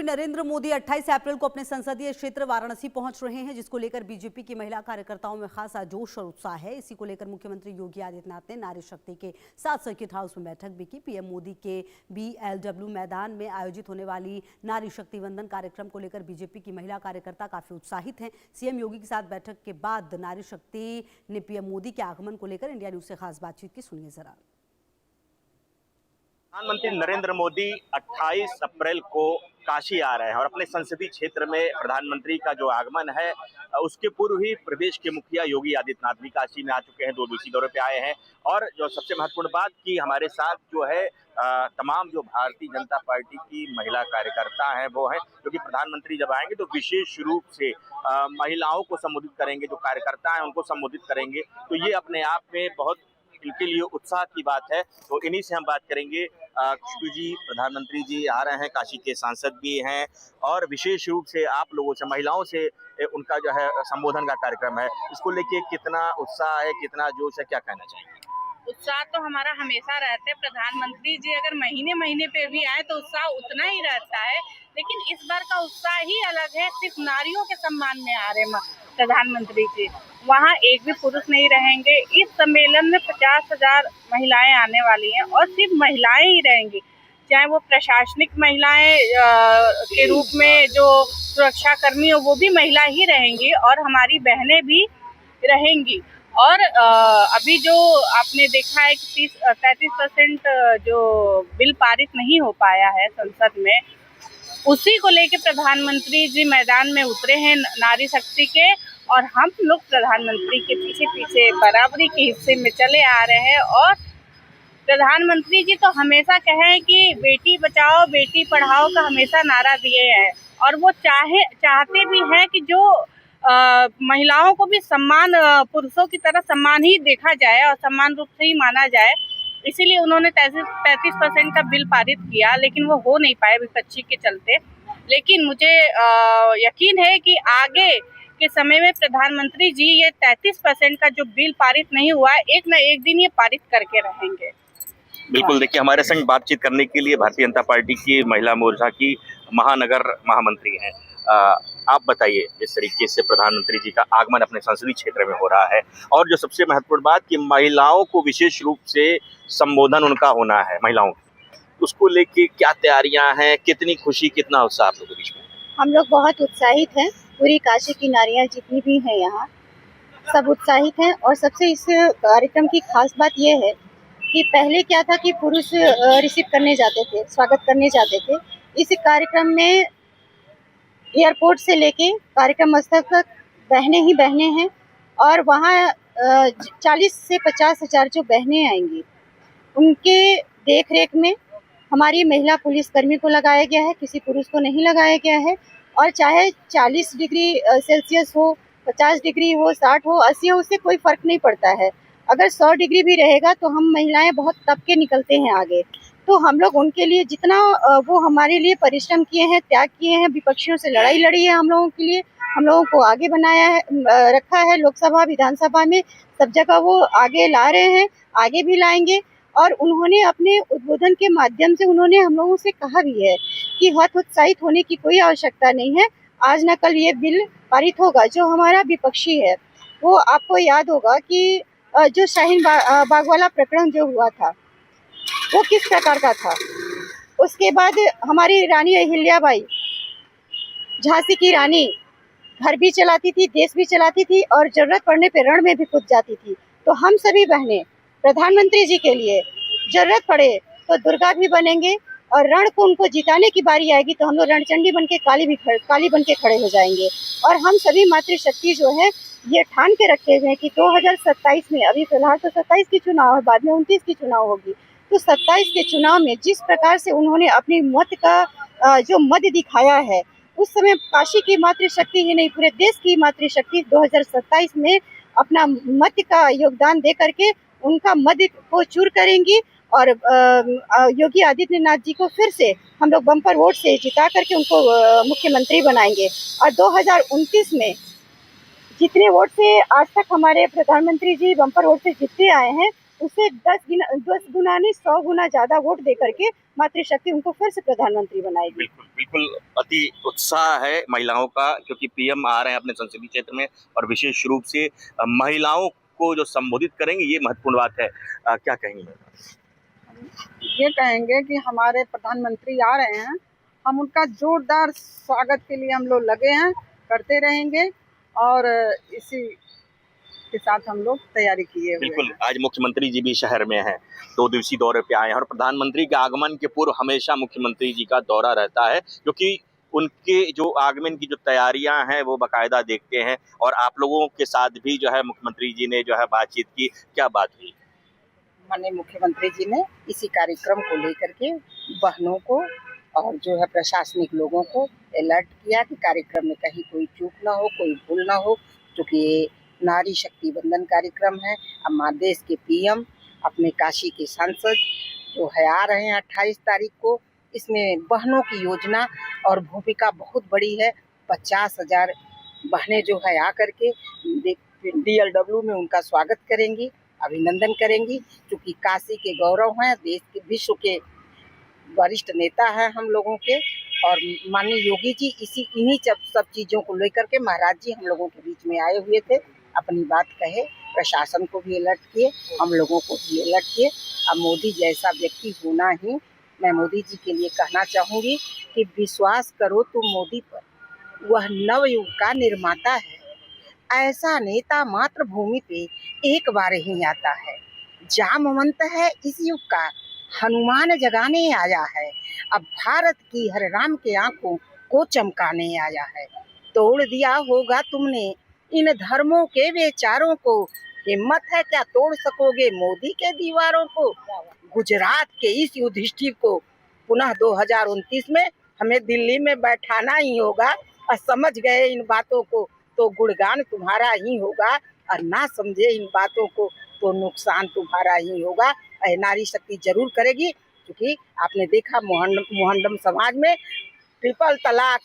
प्रधानमंत्री नरेंद्र मोदी 28 अप्रैल को अपने संसदीय क्षेत्र वाराणसी पहुंच रहे हैं, जिसको लेकर बीजेपी की महिला कार्यकर्ताओं में खासा जोश और उत्साह है। इसी को लेकर मुख्यमंत्री योगी आदित्यनाथ ने नारी शक्ति के साथ सर्किट हाउस में बैठक भी की। पीएम मोदी के BLW मैदान में आयोजित होने वाली नारी शक्ति वंदन कार्यक्रम को लेकर बीजेपी की महिला कार्यकर्ता काफी उत्साहित हैं। सीएम योगी के साथ बैठक के बाद नारी शक्ति ने पीएम मोदी के आगमन को लेकर इंडिया न्यूज से खास बातचीत की। सुनिए जरा। प्रधानमंत्री नरेंद्र मोदी 28 अप्रैल को काशी आ रहे हैं और अपने संसदीय क्षेत्र में प्रधानमंत्री का जो आगमन है उसके पूर्व ही प्रदेश के मुखिया योगी आदित्यनाथ भी काशी में आ चुके हैं, 2 दिवसीय दौरे पे आए हैं। और जो सबसे महत्वपूर्ण बात कि हमारे साथ जो है तमाम जो भारतीय जनता पार्टी की महिला कार्यकर्ता हैं वो हैं, क्योंकि प्रधानमंत्री जब आएंगे तो विशेष रूप से महिलाओं को संबोधित करेंगे, जो कार्यकर्ता हैं उनको संबोधित करेंगे। तो ये अपने आप में बहुत इनके लिए उत्साह की बात है। तो इन्हीं से हम बात करेंगे। खुशबू जी, प्रधानमंत्री जी आ रहे हैं, काशी के सांसद भी हैं और विशेष रूप से आप लोगों से, महिलाओं से उनका जो है संबोधन का कार्यक्रम है, इसको लेके कितना उत्साह है, कितना जोश है, क्या कहना चाहिए? उत्साह तो हमारा हमेशा रहता है। प्रधानमंत्री जी अगर महीने महीने पे भी आए तो उत्साह उतना ही रहता है, लेकिन इस बार का उत्साह ही अलग है। सिर्फ नारियों के सम्मान में आ रहे प्रधानमंत्री जी, वहाँ एक भी पुरुष नहीं रहेंगे। इस सम्मेलन में 50,000 महिलाएं आने वाली हैं और सिर्फ महिलाएं ही रहेंगी, चाहे वो प्रशासनिक महिलाएं के रूप में जो सुरक्षा कर्मी हो वो भी महिला ही रहेंगी और हमारी बहनें भी रहेंगी। और अभी जो आपने देखा है कि 33% जो बिल पारित नहीं हो पाया है संसद में, उसी को लेके प्रधानमंत्री जी मैदान में उतरे हैं नारी शक्ति के, और हम लोग प्रधानमंत्री के पीछे पीछे बराबरी के हिस्से में चले आ रहे हैं। और प्रधानमंत्री जी तो हमेशा कहे कि बेटी बचाओ बेटी पढ़ाओ का हमेशा नारा दिए हैं, और वो चाहते भी हैं कि जो महिलाओं को भी सम्मान, पुरुषों की तरह सम्मान ही देखा जाए और सम्मान रूप से ही माना जाए। इसीलिए उन्होंने 33% का बिल पारित किया, लेकिन वो हो नहीं पाए विपक्षी के चलते। लेकिन मुझे यकीन है कि आगे के समय में प्रधानमंत्री जी ये 33% का जो बिल पारित नहीं हुआ है, एक न एक दिन ये पारित करके रहेंगे। बिल्कुल। देखिए, हमारे संग बातचीत करने के लिए भारतीय जनता पार्टी की महिला मोर्चा की महानगर महामंत्री हैं। आप बताइए, जिस तरीके से प्रधानमंत्री जी का आगमन अपने संसदीय क्षेत्र में हो रहा है और जो सबसे महत्वपूर्ण बात कि महिलाओं को विशेष रूप से संबोधन उनका होना है, महिलाओं, उसको लेके क्या तैयारियां हैं, कितनी खुशी, कितना उत्साह आप लोगों के बीच में? हम लोग बहुत उत्साहित हैं। पूरी काशी की नारियां जितनी भी हैं यहाँ सब उत्साहित हैं। और सबसे इस कार्यक्रम की खास बात यह है कि पहले क्या था कि पुरुष रिसीव करने जाते थे, स्वागत करने जाते थे। इस कार्यक्रम में एयरपोर्ट से लेके कार्यक्रम स्थल तक बहनें ही बहनें हैं, और वहाँ 40 से 50,000 जो बहनें आएंगी उनके देख रेख में हमारी महिला पुलिसकर्मी को लगाया गया है, किसी पुरुष को नहीं लगाया गया है। और चाहे 40 डिग्री सेल्सियस हो, 50 डिग्री हो, 60 हो, 80 हो, उससे कोई फर्क नहीं पड़ता है। अगर 100 डिग्री भी रहेगा तो हम महिलाएं बहुत तप के निकलते हैं आगे। तो हम लोग उनके लिए जितना वो हमारे लिए परिश्रम किए हैं, त्याग किए हैं, विपक्षियों से लड़ाई लड़ी है हम लोगों के लिए, हम लोगों को आगे बनाया है, रखा है। लोकसभा विधानसभा में सब जगह वो आगे ला रहे हैं, आगे भी लाएंगे। और उन्होंने अपने उद्बोधन के माध्यम से उन्होंने हम लोगों से कहा भी है कि हतोत्साहित होने की कोई आवश्यकता नहीं है, आज न कल ये बिल पारित होगा। जो हमारा विपक्षी है, वो आपको याद होगा कि जो शाहीन बाग वाला प्रकरण जो हुआ था वो किस प्रकार का था। उसके बाद हमारी रानी अहिल्याबाई, झांसी की रानी, घर भी चलाती थी, देश भी चलाती थी और जरूरत पड़ने पे रण में भी कूद जाती थी। तो हम सभी बहनें प्रधानमंत्री जी के लिए जरूरत पड़े तो दुर्गा भी बनेंगे, और रण को उनको जिताने की बारी आएगी तो हम लोग रणचंडी बन के काली बन के खड़े हो जाएंगे। और हम सभी मातृशक्ति जो है ये ठान के रखे हुए हैं कि 2027 में, अभी फिलहाल तो 27 की चुनाव है, बाद में 29 की चुनाव होगी, तो 27 के चुनाव में जिस प्रकार से उन्होंने अपनी मत का जो मत दिखाया है, उस समय काशी की मातृशक्ति ही नहीं पूरे देश की मातृशक्ति 2027 में अपना मत का योगदान दे करके उनका मत को चूर करेंगी। और योगी आदित्यनाथ जी को फिर से हम लोग बम्पर वोट से जिता करके उनको मुख्यमंत्री बनाएंगे। और 2029 में जितने वोट से आज तक हमारे प्रधानमंत्री जी बम्पर वोट से जीतते आए हैं, उससे 10 गुना नहीं 100 गुना ज्यादा वोट दे करके मातृशक्ति उनको फिर से प्रधानमंत्री बनाएगी। बिल्कुल बिल्कुल, अति उत्साह है महिलाओं का, क्योंकि पीएम आ रहे हैं अपने संसदीय क्षेत्र में और विशेष रूप से महिलाओं को जो संबोधित करेंगे, ये महत्वपूर्ण बात है। क्या कहेंगे? ये कहेंगे कि हमारे प्रधानमंत्री आ रहे हैं, हम उनका जोरदार स्वागत के लिए हम लोग लगे हैं, करते रहेंगे और इसी के साथ हम लोग तैयारी किए हुए बिल्कुल, हैं। आज मुख्यमंत्री जी भी शहर में हैं, 2 दिवसीय दौरे पे आए हैं और प्रधानमंत्री के आगमन के पूर्व हमेशा मुख्यमंत्री जी का दौरा रहता है, क्योंकि उनके जो आगमन की जो तैयारियां हैं वो बाकायदा देखते हैं। और आप लोगों के साथ भी जो है मुख्यमंत्री जी ने जो है बातचीत की, क्या बात हुई? माननीय मुख्यमंत्री जी ने इसी कार्यक्रम को लेकर के बहनों को और जो है प्रशासनिक लोगों को अलर्ट किया कि कार्यक्रम में कहीं कोई चूक ना हो, कोई भूल ना हो, क्योंकि ये नारी शक्ति बंधन कार्यक्रम है। अब देश के पीएम अपने काशी के सांसद जो है आ रहे हैं 28 तारीख को। इसमें बहनों की योजना और भूमिका बहुत बड़ी है। 50,000 बहनें जो है आकर के DLW में उनका स्वागत करेंगी, अभिनंदन करेंगी, क्योंकि काशी के गौरव हैं, देश के विश्व के वरिष्ठ नेता हैं हम लोगों के। और माननीय योगी जी इन्हीं सब चीज़ों को लेकर के महाराज जी हम लोगों के बीच में आए हुए थे, अपनी बात कहे, प्रशासन को भी अलर्ट किए, हम लोगों को भी अलर्ट किए। अब मोदी जैसा व्यक्ति होना ही मैं मोदी जी के लिए कहना चाहूँगी कि विश्वास करो तुम मोदी पर, वह नवयुग का निर्माता है। ऐसा नेता मातृभूमि पे एक बार ही आता है। जामवंत है इस युग का, हनुमान जगाने आया है। अब भारत की हर राम के आंखों को चमकाने आया है। तोड़ दिया होगा तुमने इन धर्मों के विचारों को, हिम्मत है क्या तोड़ सकोगे मोदी के दीवारों को। गुजरात के इस युधिष्ठिर को पुनः 2029 में हमें दिल्ली में बैठाना ही होगा। और समझ गए इन बातों को तो गुणगान तुम्हारा ही होगा, और ना समझे इन बातों को तो नुकसान तुम्हारा ही होगा। नारी शक्ति जरूर करेगी, क्योंकि आपने देखा मोहनडम समाज में ट्रिपल तलाक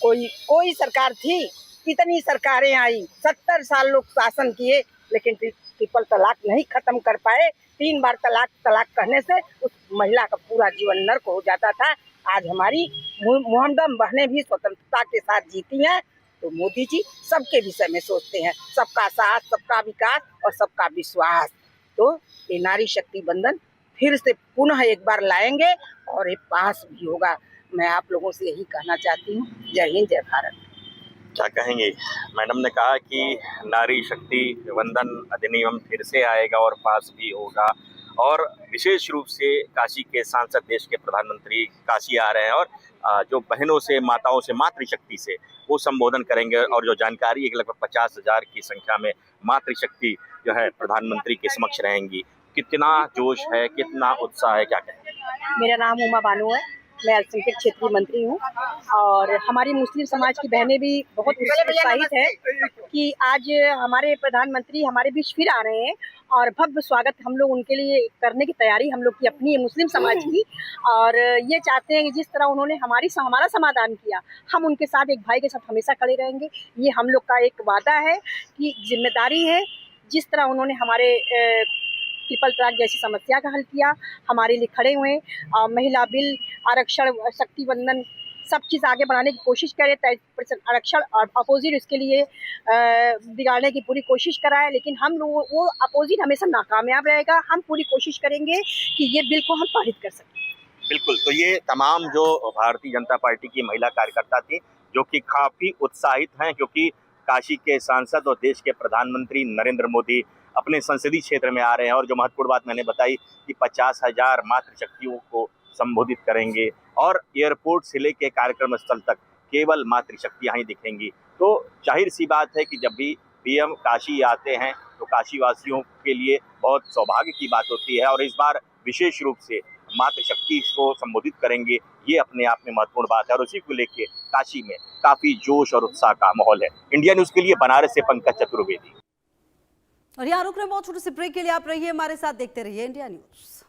कोई सरकार थी, कितनी सरकारें आई, 70 साल लोग शासन किए, लेकिन ट्रिपल तलाक नहीं खत्म कर पाए। 3 बार तलाक कहने से उस महिला का पूरा जीवन नर्क हो जाता था। आज हमारी मोहनदम बहनें भी स्वतंत्रता के साथ जीती हैं। तो मोदी जी सबके विषय में सोचते हैं, सबका साथ, सबका विकास और सबका विश्वास। तो ये नारी शक्ति बंधन फिर से पुनः एक बार लाएंगे और ये पास भी होगा। मैं आप लोगों से यही कहना चाहती हूँ। जय हिंद, जय भारत। क्या कहेंगे? मैडम ने कहा कि नारी शक्ति वंदन अधिनियम फिर से आएगा और पास भी होगा, और विशेष रूप से काशी के सांसद, देश के प्रधानमंत्री काशी आ रहे हैं और जो बहनों से, माताओं से, मातृशक्ति से वो संबोधन करेंगे। और जो जानकारी है कि लगभग 50,000 की संख्या में मातृशक्ति जो है प्रधानमंत्री के समक्ष रहेंगी। कितना जोश है, कितना उत्साह है, क्या कहेंगे? मेरा नाम उमा बानो है, मैं अल्पसंख्यक क्षेत्रीय मंत्री हूँ और हमारी मुस्लिम समाज की बहनें भी बहुत उत्साहित है कि आज हमारे प्रधानमंत्री हमारे बीच फिर आ रहे हैं और भव्य स्वागत हम लोग उनके लिए करने की तैयारी हम लोग की अपनी है मुस्लिम समाज की। और ये चाहते हैं कि जिस तरह उन्होंने हमारा समाधान किया, हम उनके साथ एक भाई के साथ हमेशा खड़े रहेंगे। ये हम लोग का एक वादा है कि जिम्मेदारी है। जिस तरह उन्होंने हमारे ट्रिपल तलाक जैसी समस्या का हल किया, हमारे लिए खड़े हुए, महिला बिल, आरक्षण, शक्ति बंधन, सब चीज़ आगे बढ़ाने की कोशिश करें। 23% आरक्षण और अपोजिट इसके लिए बिगाड़ने की पूरी कोशिश कराए, लेकिन हम लोग वो अपोजिट हमेशा नाकामयाब रहेगा। हम पूरी कोशिश करेंगे कि ये बिल को हम पारित कर सकें। बिल्कुल, तो ये तमाम जो भारतीय जनता पार्टी की महिला कार्यकर्ता थी, जो कि काफ़ी उत्साहित हैं, क्योंकि काशी के सांसद और देश के प्रधानमंत्री नरेंद्र मोदी अपने संसदीय क्षेत्र में आ रहे हैं। और जो महत्वपूर्ण बात मैंने बताई कि 50,000 मातृशक्तियों को संबोधित करेंगे और एयरपोर्ट से लेकर कार्यक्रम स्थल तक केवल मातृशक्तियाँ ही दिखेंगी। तो जाहिर सी बात है कि जब भी पीएम काशी आते हैं तो काशी वासियों के लिए बहुत सौभाग्य की बात होती है, और इस बार विशेष रूप से मातृशक्ति को संबोधित करेंगे, ये अपने आप में महत्वपूर्ण बात है। और उसी को लेकर काशी में काफ़ी जोश और उत्साह का माहौल है। इंडिया न्यूज़ के लिए बनारस से पंकज चतुर्वेदी। और यहाँ रुक रहे हैं बहुत छोटे से ब्रेक के लिए। आप रहिए हमारे साथ, देखते रहिए इंडिया न्यूज़।